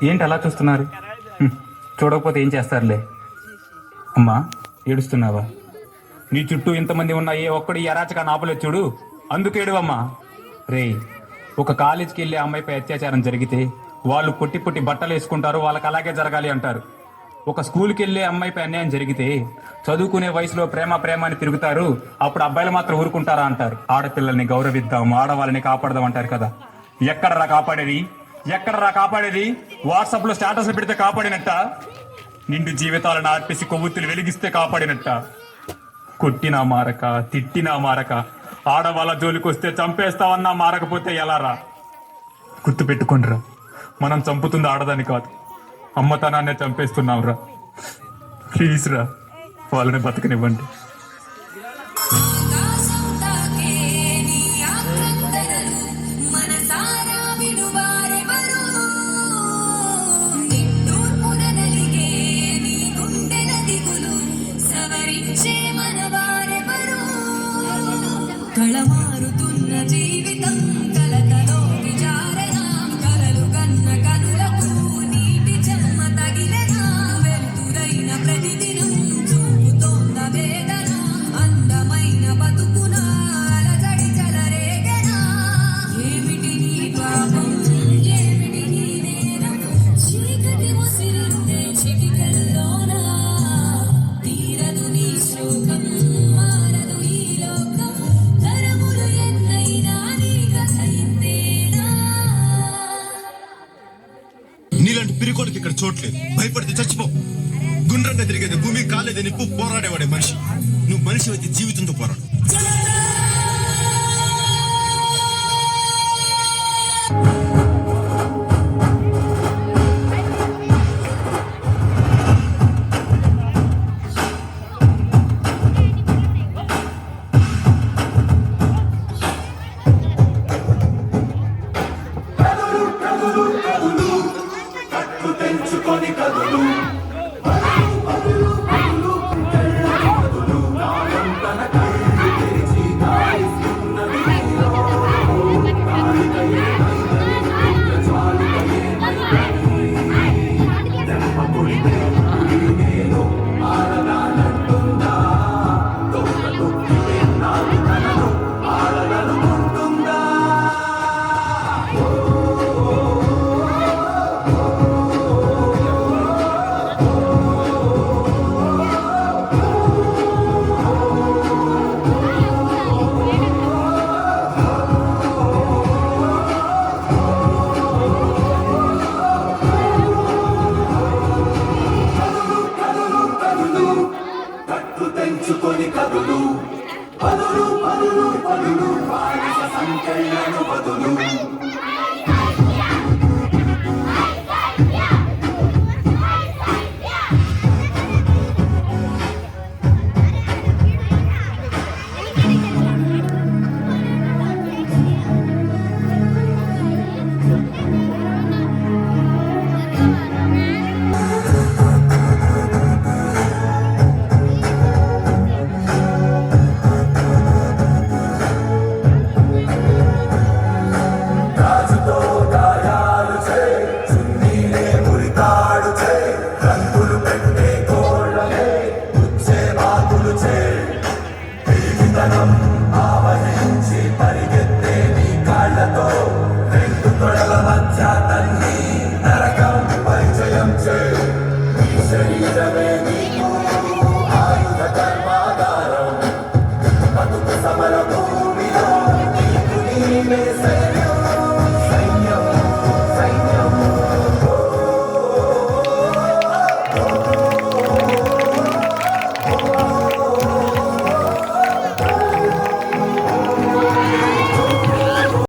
ఏంటి అలా చూస్తున్నారు? చూడకపోతే ఏం చేస్తారులే. అమ్మా, ఏడుస్తున్నావా? నీ చుట్టూ ఇంతమంది ఉన్న ఏ ఒక్కడు ఈ అరాచకాన్ని ఆపలేదు చూడు, అందుకేడువమ్మా. రే, ఒక కాలేజీకి వెళ్ళే అమ్మాయిపై అత్యాచారం జరిగితే వాళ్ళు పొట్టి పొట్టి బట్టలు వేసుకుంటారు, వాళ్ళకి అలాగే జరగాలి అంటారు. ఒక స్కూల్కి వెళ్ళే అమ్మాయిపై అన్యాయం జరిగితే చదువుకునే వయసులో ప్రేమ ప్రేమ అని తిరుగుతారు, అప్పుడు అబ్బాయిలు మాత్రం ఊరుకుంటారా అంటారు. ఆడపిల్లల్ని గౌరవిద్దాం, ఆడవాళ్ళని కాపాడదాం అంటారు కదా. ఎక్కడరా కాపాడేది? ఎక్కడరా కాపాడేది? వాట్సాప్ లో స్టేటస్లు పెడితే కాపాడినట్ట? నిండు జీవితాలను ఆర్పేసి కొవ్వొత్తులు వెలిగిస్తే కాపాడినట్ట? కొట్టినా మారక, తిట్టినా మారక, ఆడవాళ్ళ జోలికొస్తే చంపేస్తావన్నా మారకపోతే ఎలారా? గుర్తు పెట్టుకోండిరా, మనం చంపుతుంది ఆడదాన్ని కాదు, అమ్మతనాన్నే చంపేస్తున్నాంరా. ప్లీజ్ రా, వాళ్ళని బతకనివ్వండి. కళమారుతున్న జీవితం కలతలోకి జారనా, కలలు కన్న కనులకు నీటి చెమ్మ తగిలనా, వెలుతురైన ప్రతిదినం చూపుతోంద వేదన, అందమైన బతుకున అలజడి చెలరేగనా. ఏమిటి నీ పాపం, ఏమిటి నీ నేరం, చీకటి ముసిరిందే చిటికల్లోనా, తీరదు నీ శోకం, మారదు ఈ లోకం, తరములు ఎన్నైనా నీ కథ ఇంతేనా. నీలాంటి పిరికోడికి ఇక్కడ చోట్లేదు, భయపడితే చచ్చిపో. గుండ్రంగా తిరిగేది భూమి, కాలేది నిప్పు, పోరాడేవాడే మనిషి. నువ్వు మనిషి అయితే జీవితంతో పోరాడు. తెంచుకొని కదులు, పదులు పదులు పదులు, బానిస సంకెళ్ళను బదులు.